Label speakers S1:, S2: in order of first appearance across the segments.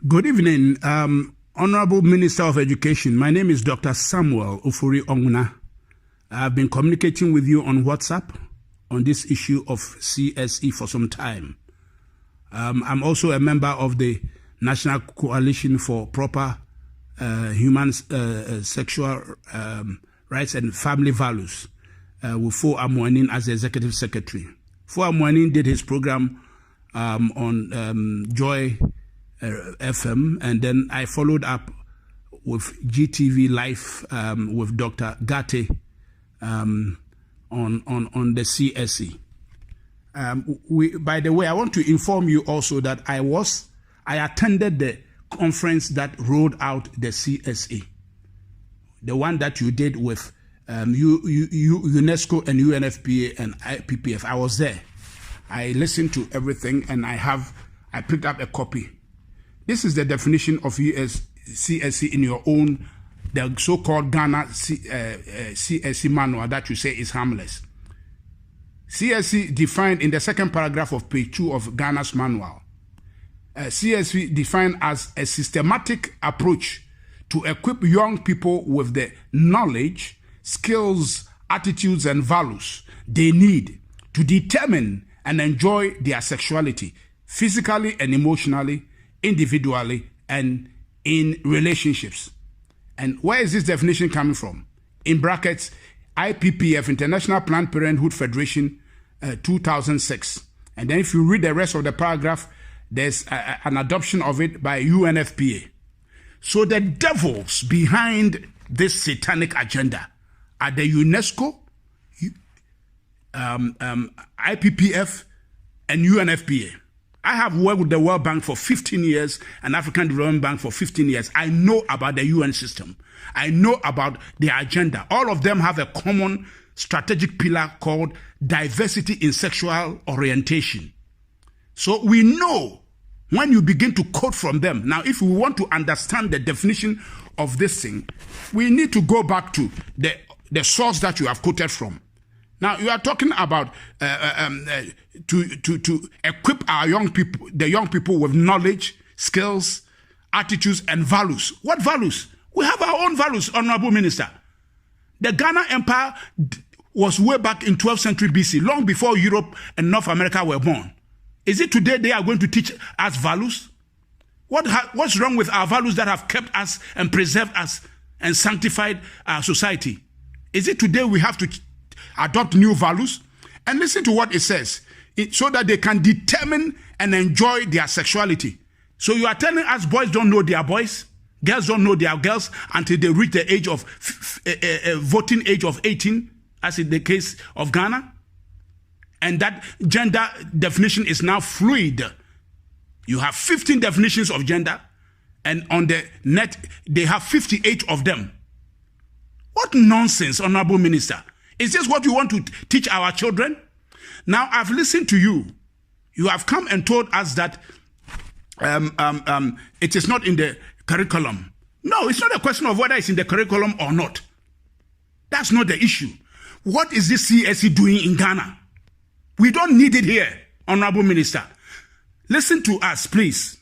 S1: Good evening, Honorable Minister of Education. My name is Dr. Samuel Ofori Onwona. I've been communicating with you on WhatsApp on this issue of CSE for some time. I'm also a member of the National Coalition for Proper Human Sexual Rights and Family Values with Fo Amwanin as the Executive Secretary. Fo Amwanin did his program on Joy FM, and then I followed up with GTV Live with Dr. Gate on the CSE. By the way, I want to inform you also that I attended the conference that rolled out the CSE, the one that you did with UNESCO and UNFPA and IPPF. I was there. I listened to everything, and I picked up a copy. This is the definition of CSE in your own, the so-called Ghana CSE manual that you say is harmless. CSE defined in the second paragraph of page 2 of Ghana's manual. CSE defined as a systematic approach to equip young people with the knowledge, skills, attitudes, and values they need to determine and enjoy their sexuality, physically and emotionally, individually, and in relationships. And where is this definition coming from? In brackets, IPPF, International Planned Parenthood Federation, 2006. And then if you read the rest of the paragraph, there's an adoption of it by UNFPA. So the devils behind this satanic agenda are the UNESCO, IPPF, and UNFPA. I have worked with the World Bank for 15 years and African Development Bank for 15 years. I know about the UN system. I know about their agenda. All of them have a common strategic pillar called diversity in sexual orientation. So we know when you begin to quote from them. Now, if we want to understand the definition of this thing, we need to go back to the source that you have quoted from. Now, you are talking about to equip our young people, the young people, with knowledge, skills, attitudes, and values. What values? We have our own values, Honorable Minister. The Ghana Empire was way back in 12th century BC, long before Europe and North America were born. Is it today they are going to teach us values? What's wrong with our values that have kept us and preserved us and sanctified our society? Is it today we have to adopt new values? And listen to what it says, so that they can determine and enjoy their sexuality. So you are telling us boys don't know their boys, girls don't know their girls until they reach the age of voting age of 18, as in the case of Ghana? And that gender definition is now fluid. You have 15 definitions of gender, and on the net, they have 58 of them. What nonsense, Honorable Minister. Is this what you want to teach our children? Now, I've listened to you. You have come and told us that it is not in the curriculum. No, it's not a question of whether it's in the curriculum or not. That's not the issue. What is this CSE doing in Ghana? We don't need it here, Honorable Minister. Listen to us, please.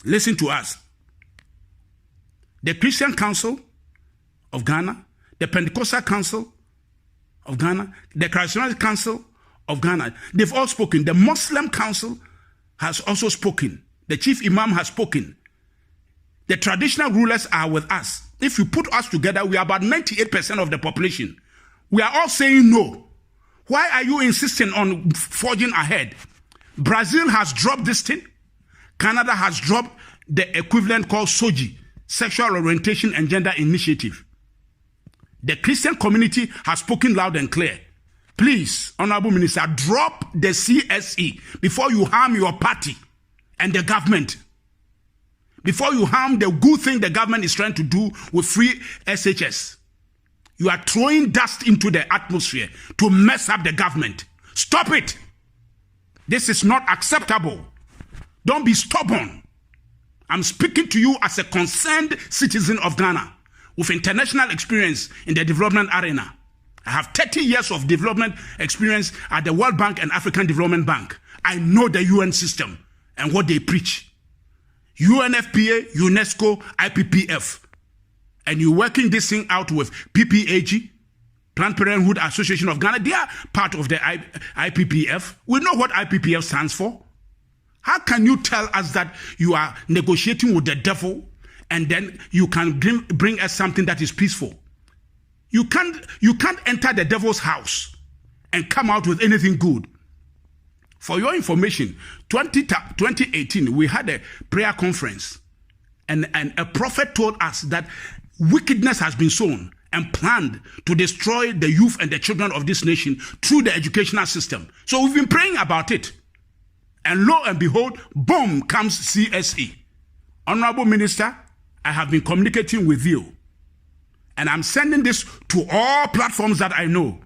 S1: Listen to us. The Christian Council of Ghana, the Pentecostal Council of Ghana, the Charismatic Council of Ghana, they've all spoken. The Muslim Council has also spoken. The Chief Imam has spoken. The traditional rulers are with us. If you put us together, we are about 98% of the population. We are all saying no. Why are you insisting on forging ahead? Brazil has dropped this thing. Canada has dropped the equivalent called SOGI, Sexual Orientation and Gender Initiative. The Christian community has spoken loud and clear. Please, Honorable Minister, drop the CSE before you harm your party and the government. Before you harm the good thing the government is trying to do with free SHS. You are throwing dust into the atmosphere to mess up the government. Stop it. This is not acceptable. Don't be stubborn. I'm speaking to you as a concerned citizen of Ghana with international experience in the development arena. I have 30 years of development experience at the World Bank and African Development Bank. I know the UN system and what they preach. UNFPA, UNESCO, IPPF. And you're working this thing out with PPAG, Planned Parenthood Association of Ghana. They are part of the IPPF. We know what IPPF stands for. How can you tell us that you are negotiating with the devil and then you can bring us something that is peaceful? You can't enter the devil's house and come out with anything good. For your information, 2018, we had a prayer conference and a prophet told us that wickedness has been sown and planned to destroy the youth and the children of this nation through the educational system. So we've been praying about it. And lo and behold, boom, comes CSE. Honorable Minister, I have been communicating with you. And I'm sending this to all platforms that I know.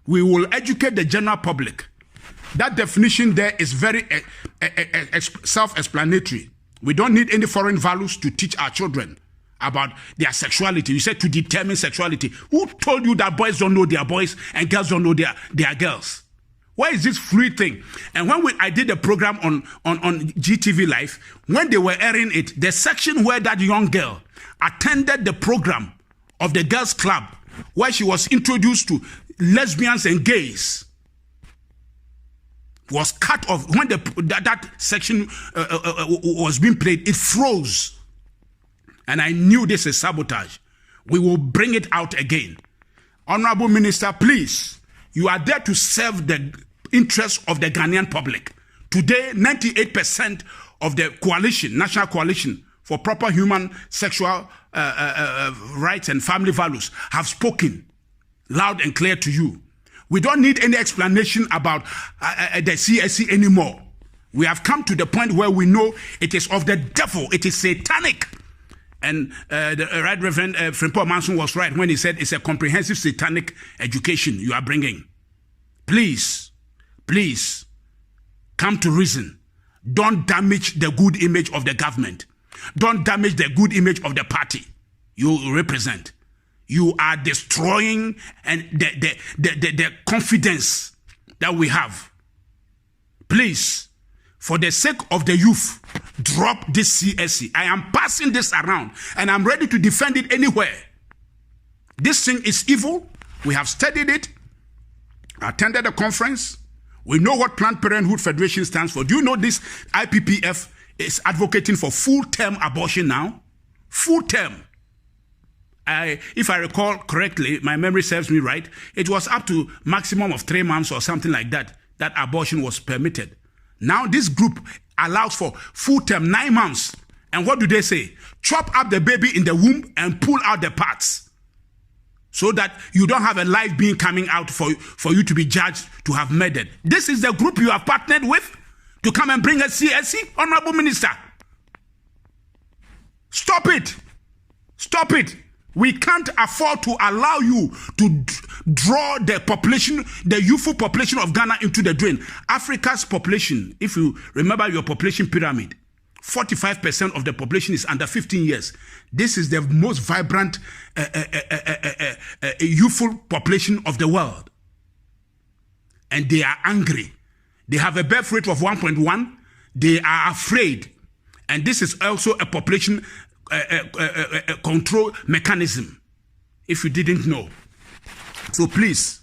S1: We will educate the general public. That definition there is very self-explanatory. We don't need any foreign values to teach our children about their sexuality. You said to determine sexuality. Who told you that boys don't know their boys and girls don't know their girls? Why is this fluid thing? And when I did a program on GTV Live, when they were airing it, the section where that young girl attended the program of the girls' club, where she was introduced to lesbians and gays, was cut off. When that section was being played, it froze. And I knew this is sabotage. We will bring it out again. Honorable Minister, please, you are there to serve the interests of the Ghanaian public. Today, 98% of the coalition, National Coalition for Proper Human Sexual Rights and Family Values, have spoken loud and clear to you. We don't need any explanation about the CSE anymore. We have come to the point where we know it is of the devil. It is satanic. And the Right Reverend Frimpong Manson was right when he said it's a comprehensive satanic education you are bringing. Please, please, come to reason. Don't damage the good image of the government. Don't damage the good image of the party you represent. You are destroying and the confidence that we have. Please, for the sake of the youth, drop this CSE. I am passing this around and I'm ready to defend it anywhere. This thing is evil. We have studied it. I attended the conference. We know what Planned Parenthood Federation stands for. Do you know this IPPF is advocating for full-term abortion now? Full-term. If I recall correctly, my memory serves me right, it was up to maximum of 3 months or something like that, that abortion was permitted. Now this group allows for full term, 9 months. And what do they say? Chop up the baby in the womb and pull out the parts, so that you don't have a life being coming out for you to be judged to have murdered. This is the group you have partnered with to come and bring a CSE, Honorable Minister. Stop it. Stop it. We can't afford to allow you to draw the population, the youthful population of Ghana into the drain. Africa's population, if you remember your population pyramid, 45% of the population is under 15 years. This is the most vibrant youthful population of the world. And they are angry. They have a birth rate of 1.1. They are afraid. And this is also a population control mechanism, if you didn't know. So please,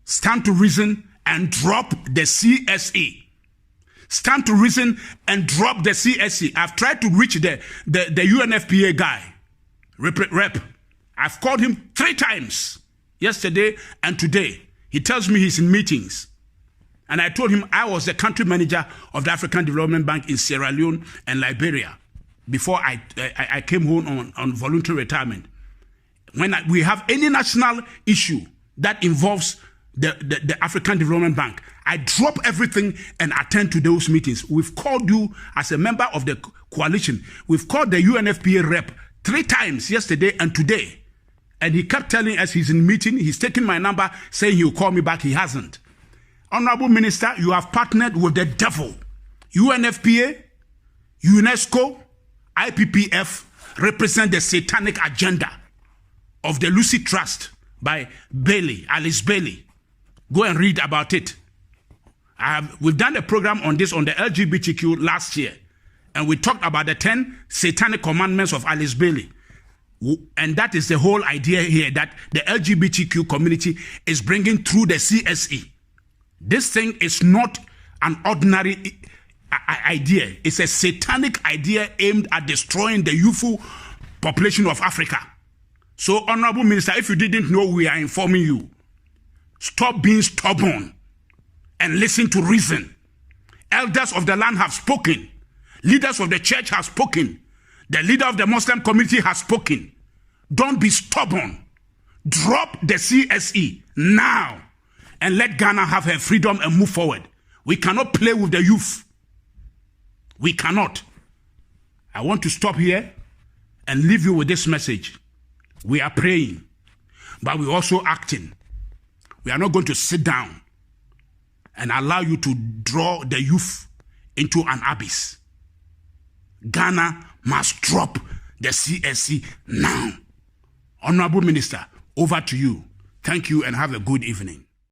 S1: stand to reason and drop the CSE. Stand to reason and drop the CSE. I've tried to reach the UNFPA guy, rep. I've called him 3 times, yesterday and today. He tells me he's in meetings. And I told him I was the country manager of the African Development Bank in Sierra Leone and Liberia before I came home on voluntary retirement. When we have any national issue that involves the African Development Bank, I drop everything and attend to those meetings. We've called you as a member of the coalition. We've called the UNFPA rep 3 times yesterday and today. And he kept telling us he's in meeting. He's taking my number, saying he'll call me back. He hasn't. Honorable Minister, you have partnered with the devil. UNFPA, UNESCO, IPPF represent the satanic agenda of the Lucy Trust by Alice Bailey. Go and read about it. We've done a program on this on the LGBTQ last year, And we talked about the 10 satanic commandments of Alice Bailey. And that is the whole idea here, that the LGBTQ community is bringing through the CSE. This thing is not an ordinary idea. It's a satanic idea aimed at destroying the youthful population of Africa. So, Honorable Minister, if you didn't know, we are informing you. Stop being stubborn and listen to reason. Elders of the land have spoken. Leaders of the church have spoken. The leader of the Muslim community has spoken. Don't be stubborn. Drop the CSE now and let Ghana have her freedom and move forward. We cannot play with the youth. We cannot. I want to stop here and leave you with this message. We are praying, but we're also acting. We are not going to sit down and allow you to draw the youth into an abyss. Ghana must drop the CSE now. Honorable Minister, over to you. Thank you and have a good evening.